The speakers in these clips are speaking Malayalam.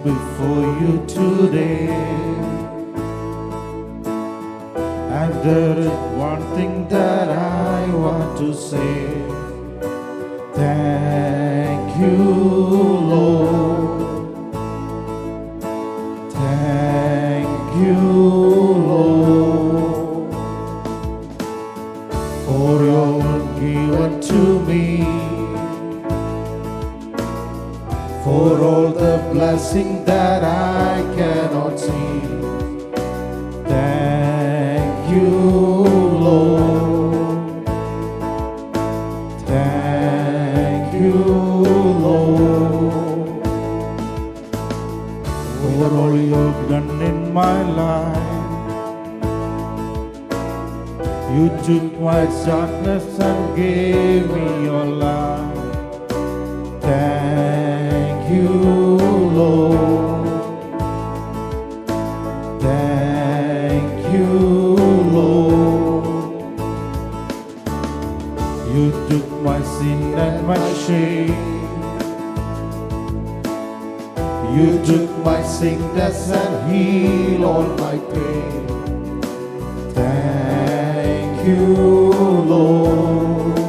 before you today. And there is one thing that I want to say. Thank you, Lord. Thank you, Lord, for your word given to me, for all the blessing that I cannot see. Thank you, Lord. Thank you, Lord, for all you've done in my life. You took my darkness and gave me your light. Thank you, Lord. Thank you, Lord. You took my sin and my shame. You took my sickness and healed all my pain. Thank you, Lord.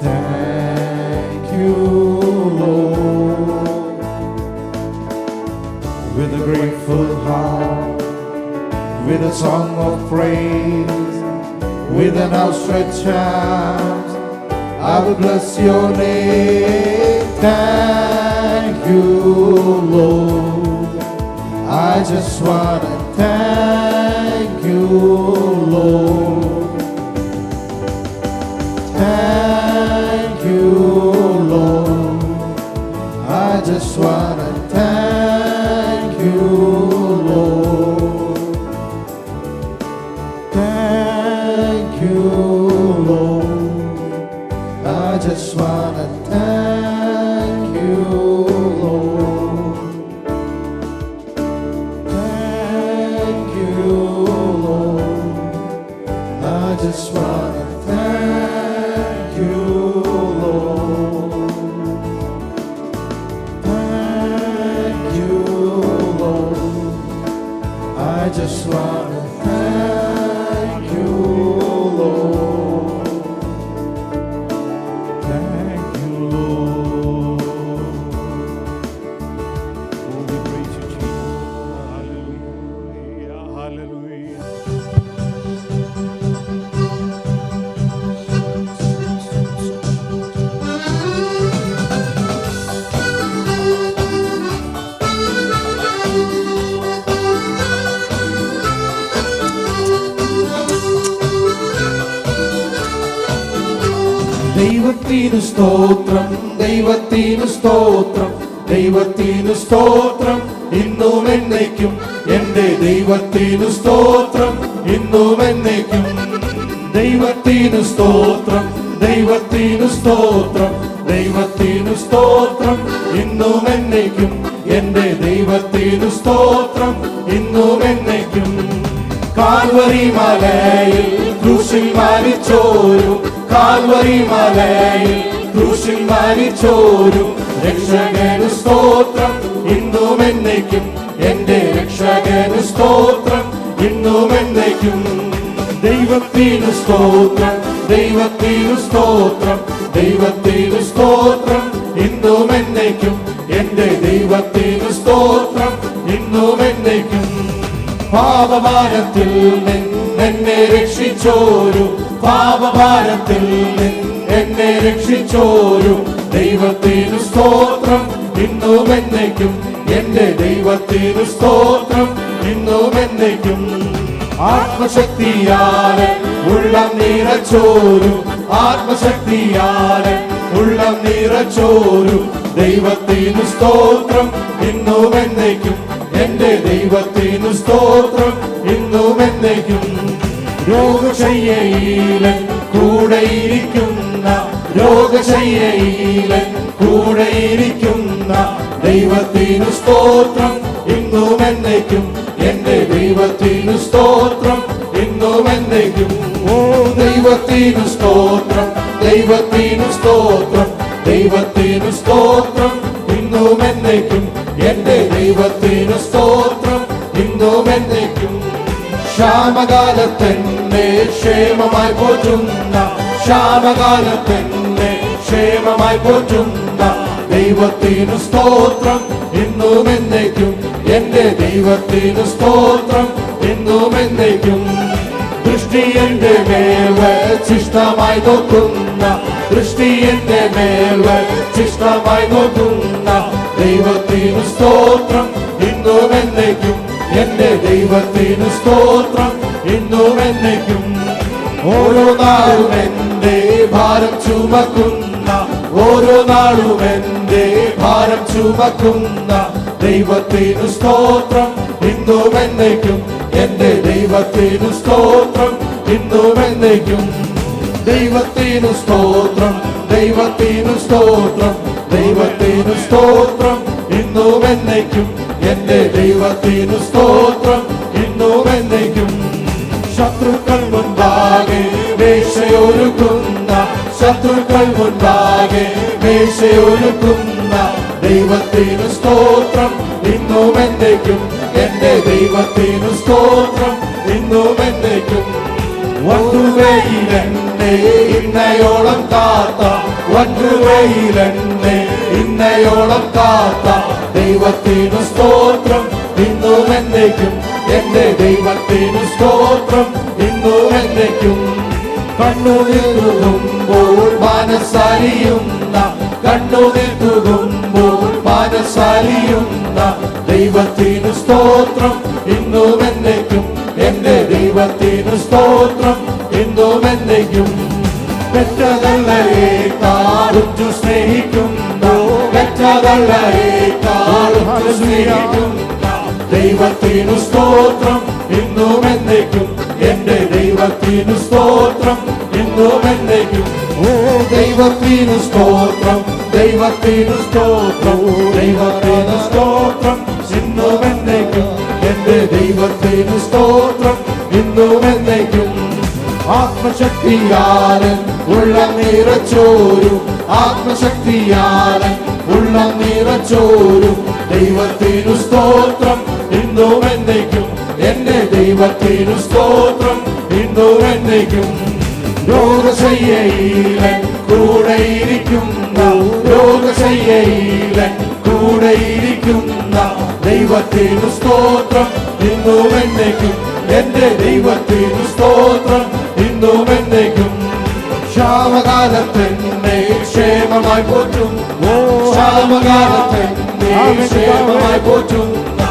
Thank you, Lord. With a grateful heart, with a song of praise, with an outstretched hand, I will bless your name. Thank you, Lord. I just want to thank you, Lord. Thank you, Lord. I just want to thank you, Lord. Thank you, Lord. I just want to thank you, Lord. Thank you, Lord. I just want to thank you, Lord. Thank you, Lord. I just want to thank you, Lord. Thank you, Lord. Oh, we praise you, Jesus. Hallelujah. Hallelujah. ദൈവത്തിനു സ്തോത്രം, ദൈവത്തിനു സ്തോത്രം, ദൈവത്തിനു സ്തോത്രം ഇന്നും എന്നേക്കും. എൻ്റെ ദൈവത്തിനു സ്തോത്രം ഇന്നും എന്നേക്കും. ദൈവത്തിനു സ്തോത്രം, ദൈവത്തിനു സ്തോത്രം, ദൈവത്തിനു സ്തോത്രം ഇന്നും എന്നേക്കും. എൻ്റെ ദൈവത്തിനു സ്തോത്രം ഇന്നും എന്നേക്കും. കാൽവരി മലയിൽ ക്രൂശിൽ മരിച്ചോരു, കാൽവരി മലയിൽ ക്രൂശിൽ മരിച്ചോരു രക്ഷകനു സ്തോത്രം ഇന്നും എന്നേക്കും. എൻ്റെ രക്ഷകനു സ്തോത്രം ഇന്നും എന്നേക്കും. ദൈവത്തിനു സ്തോത്രം, ദൈവത്തിനു സ്തോത്രം, ദൈവത്തിനു സ്തോത്രം ഇന്നും എന്നേക്കും. എൻ്റെ ദൈവത്തിനു സ്തോത്രം ഇന്നും എന്നേക്കും. പാപഭാരത്തിൽ എന്നെ രക്ഷിച്ചോരു, പാപഭാരത്തിൽ എന്നെ രക്ഷിച്ചോരു ദൈവത്തിനു സ്തോത്രം ഇന്നും എന്നേക്കും. എൻ്റെ ദൈവത്തിനു സ്തോത്രം ഇന്നും എന്നേക്കും. ആത്മശക്തിയാലെ ഉള്ളം നിറച്ചോരു, ആത്മശക്തിയാലെ ഉള്ളം നിറച്ചോരു ദൈവത്തിനു സ്തോത്രം ഇന്നും എന്നേക്കും. എൻ്റെ ദൈവത്തിനു സ്തോത്രം ഇന്നും എന്നേക്കും. രോഗശയ്യയിലെ കൂടെയിരിക്കുന്ന, രോഗശയ്യയിലെ കൂടെയിരിക്കുന്ന ദൈവത്തിനു സ്തോത്രം ഇന്നും എന്നേക്കും. എൻ്റെ ദൈവത്തിനു സ്തോത്രം ഇന്നും എന്നേക്കും. ഓ ദൈവത്തിനു സ്തോത്രം, ദൈവത്തിനു സ്തോത്രം, ദൈവത്തിനു സ്തോത്രം ഇന്നും എന്നേക്കും. എന്നേക്കും എന്റെ ദൈവത്തിനു സ്തോത്രം ഇന്നും എന്നേക്കും. ക്ഷാമകാലത്തെന്നെ ക്ഷേമമായി പോറ്റുന്ന, ക്ഷാമകാലത്തെന്നെ ക്ഷേമമായി പോറ്റുന്ന ദൈവത്തിനു സ്തോത്രം ഇന്നും എന്നേക്കും എന്റെ ദൈവത്തിനു സ്തോത്രം ഇന്നും എന്നേക്കും. ദൃഷ്ടി എന്റെ മേൽ വച്ചിഷ്ടമായി നോക്കുന്ന, ദൃഷ്ടി എന്റെ മേൽ വച്ചിഷ്ടമായി നോക്കുന്ന ദൈവത്തിനു സ്തോത്രം ഇന്നും എന്നേക്കും എന്റെ ദൈവത്തിനു സ്തോത്രം ഇന്നും എന്നേക്കും. ഓരോ നാളും എന്റെ ഭാരം ചുമക്കുന്ന, ഓരോ നാളും എന്റെ ഭാരം ചുമക്കുന്ന ദൈവത്തിനു സ്തോത്രം ഇന്നും എന്നേക്കും എന്റെ ദൈവത്തിനു സ്തോത്രം ഇന്നും എന്നേക്കും. ദൈവത്തിനു സ്തോത്രം, ദൈവത്തിനു സ്തോത്രം, ദൈവത്തിനു സ്തോത്രം ഇന്നും എന്നേക്കും എന്റെ ദൈവത്തിനു സ്തോത്രം ഇന്നും എന്നേക്കും. ശത്രുക്കൾ മുൻപാകെ വേശ്യയൊരുക്കുന്ന, ശത്രുക്കൾ മുൻപാകെ വേശ്യയൊരുക്കുന്ന ദൈവത്തിനു സ്തോത്രം ഇന്നും എന്നേക്കും എന്റെ ദൈവത്തിനു സ്തോത്രം ഇന്നും എന്നേക്കും. വണ്ടുവയിലെന്നെ ഇന്നയോളം കാത്ത, വണ്ടുവയിലെന്നെ ഇന്നയോളം കാത്ത ദൈവത്തിനു സ്തോത്രം ഇന്നും എന്നേക്കും എന്റെ ദൈവത്തിനു സ്തോത്രം ഇന്നും എന്നേക്കും. കണ്ണുനീർ തൂകുമ്പോൾ മനസ്സലിയുന്ന, കണ്ണുനീർ തൂകുമ്പോൾ മനസ്സലിയുന്ന ദൈവത്തിനു സ്തോത്രം ഇന്നും എന്നേക്കും എന്റെ ദൈവത്തിനു സ്തോത്രം ഇന്നും എന്നേക്കും. പെറ്റതള്ളയേക്കാളുറ്റു സ്നേഹിക്കുന്ന, പെറ്റതള്ളയേക്കാളുറ്റു സ്നേഹിക്കുന്ന ദൈവത്തിനു സ്തോത്രം ഇന്നും എന്നേക്കും എന്റെ ദൈവത്തിനു സ്തോത്രം ഇന്നും എന്നേക്കും. ഓ ദൈവത്തിനു സ്തോത്രം, ദൈവത്തിനു സ്തോത്രം, ദൈവത്തിനു സ്തോത്രം ഇന്നും എന്നേക്കും എന്റെ ദൈവത്തിനു സ്തോത്രം ഇന്നും എന്നേക്കും. ആത്മശക്തിയാലൻ ഉള്ളം നിറച്ചോരു, ആത്മശക്തിയാലൻ ഉള്ളം നിറച്ചോരു ദൈവത്തിനു സ്തോത്രം ഇന്നും എന്നേക്കും എന്റെ ദൈവത്തിനു സ്തോത്രം ഇന്നും എന്നേക്കും. രോഗശയ്യയിലൻ കൂടെയിരിക്കുന്ന, രോഗശയ്യയിലൻ കൂടെയിരിക്കുന്ന ദൈവത്തിനു സ്തോത്രം ഇന്നും എന്നേക്കും എന്റെ ദൈവത്തിനു സ്തോത്രം ഇന്നും എന്നേക്കും. ക്ഷാമകാലത്തെന്നെ ക്ഷേമമായി പോറ്റും, ക്ഷാമകാലത്തെന്നെ ക്ഷേമമായി പോറ്റുന്ന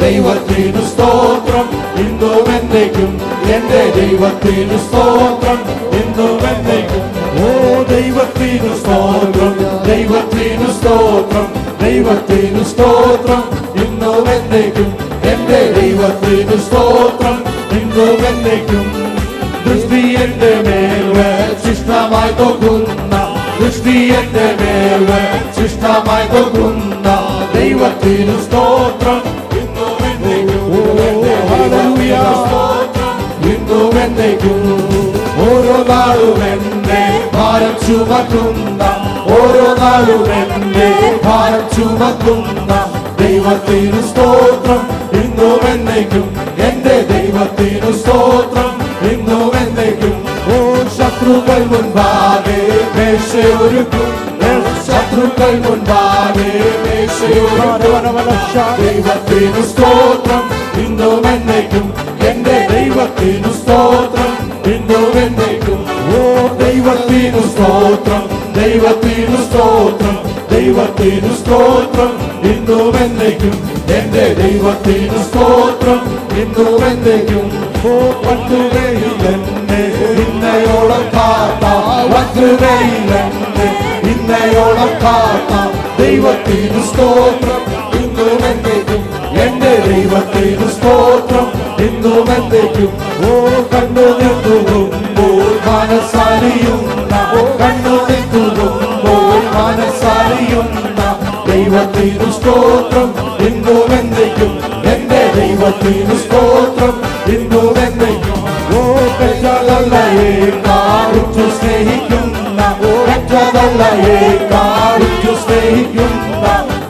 ദൈവത്തിനു സ്തോത്രം ഇന്നും എന്നേക്കും എന്റെ ദൈവത്തിനു സ്തോത്രം ഇന്നും എന്നേക്കും. ഓ ദൈവത്തിനു സ്തോത്രം, ദൈവത്തിനു സ്തോത്രം, ദൈവത്തിനു സ്തോത്രം ഇന്നും എന്നേക്കും എന്റെ ദൈവത്തിനു സ്തോത്രം ഇന്നും എന്നേക്കും. ദൃഷ്ടി എന്റെ മേൽ വച്ചിഷ്ടമായി നോക്കുന്ന, ദൃഷ്ടി എന്റെ മേൽ വച്ചിഷ്ടമായി നോക്കുന്ന ദൈവത്തിനു സ്തോത്രം ഇന്നും എന്നേക്കും ഇന്നും എന്നേക്കും. ഓരോ നാളും എന്റെ ഭാരം ചുമക്കുന്ന, ഓരോ നാളും എന്റെ ഭാരം ചുമക്കുന്ന ദൈവത്തിനു സ്തോത്രം ഇന്നും എന്നേക്കും എന്റെ ദൈവത്തിനു സ്തോത്രം ഇന്നും എന്നേക്കും. ഓ ശത്രുക്കൾ മുൻപാകെ വേശ്യയൊരുക്കുന്ന, ശത്രുക്കൾ മുൻപാകെ വേശ്യയൊരുക്കുന്ന ദൈവത്തിനു സ്തോത്രം ഇന്നും എന്നേക്കും എന്റെ ദൈവത്തിനു സ്തോത്രം ഇന്നും എന്നേക്കും. ഓ ദൈവത്തിനു സ്തോത്രം, ദൈവത്തിനു സ്തോത്രം, ദൈവത്തിനു സ്തോത്രം ഇന്നും എന്നേക്കും എന്റെ ദൈവത്തിനു സ്തോത്രം ഇന്നും എന്നേക്കും. ഓ വണ്ടുവയിലെന്നെ ഇന്നയോളം കാത്ത, വണ്ടുവയിലെന്നെ ഇന്നയോളം കാത്ത ദൈവത്തിനു സ്തോത്രം ഇന്നും എന്നേക്കും എന്റെ ദൈവത്തിനു സ്തോത്രം ഇന്നും എന്നേക്കും. ഓ കണ്ണുനീർ തൂകുമ്പോൾ മനസ്സലിയുന്ന, കണ്ണുനീർ തൂകുമ്പോൾ മനസ്സലിയുന്ന ദൈവത്തിനു സ്തോത്രം ഇന്നും എന്നേക്കും എന്റെ ദൈവത്തിനു സ്തോത്രം ഇന്നും എന്നേക്കും. ഓ പെറ്റതള്ളയേക്കാളുറ്റു സ്നേഹിക്കുന്ന, പെറ്റതള്ളയേക്കാളുറ്റു സ്നേഹിക്കുന്ന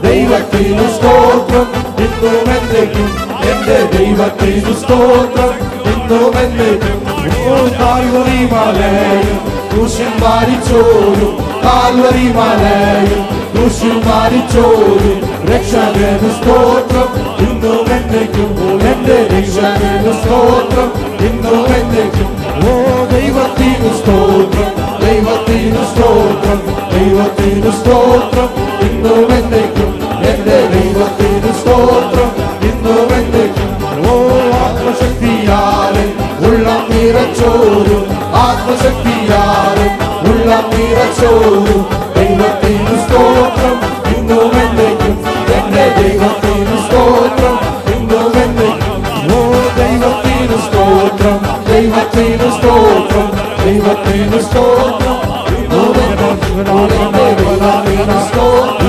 ദൈവത്തിനു സ്തോത്രം സ്തോത്രം ഇന്നും എന്നേക്കും എന്റെ ദൈവത്തിന് സ്തോത്രം ഇന്നും എന്നേക്കും കാൽവരി മലയും ക്രൂശിൽ മരിച്ചോരും കാൽവരി മലയും ക്രൂശിൽ മരിച്ചോരും രക്ഷകന് സ്തോത്രം ഇന്നും എന്നേക്കും എന്റെ രക്ഷകന് സ്തോത്രം ഇന്നും എന്നേക്കും ഓ ദൈവത്തിന് സ്തോത്രം ദൈവത്തിന് സ്തോത്രം ദൈവത്തിന് സ്തോത്രം ഇന്നും എന്നേക്കും എന്റെ ദൈവത്തിന് സ്തോത്രം ഇന്നും എന്നേക്കും ഓ ആത്മശക്തിയാലെ ഉള്ളം നിറച്ചോരും ആത്മശക്തിയാലെ ഉള്ളം നിറച്ചോരും ദൈവത്തിന് സ്തോത്രം ഇന്നും എന്നേക്കും എന്റെ ദൈവത്തിന് സ്തോത്രം ഇന്നും എന്നേക്കും ഓ ദൈവത്തിന് സ്തോത്രം ദൈവത്തിന് സ്തോത്രം ദൈവത്തിന് സ്തോത്രം ഇന്നും എന്നേക്കും സ്തോത്രം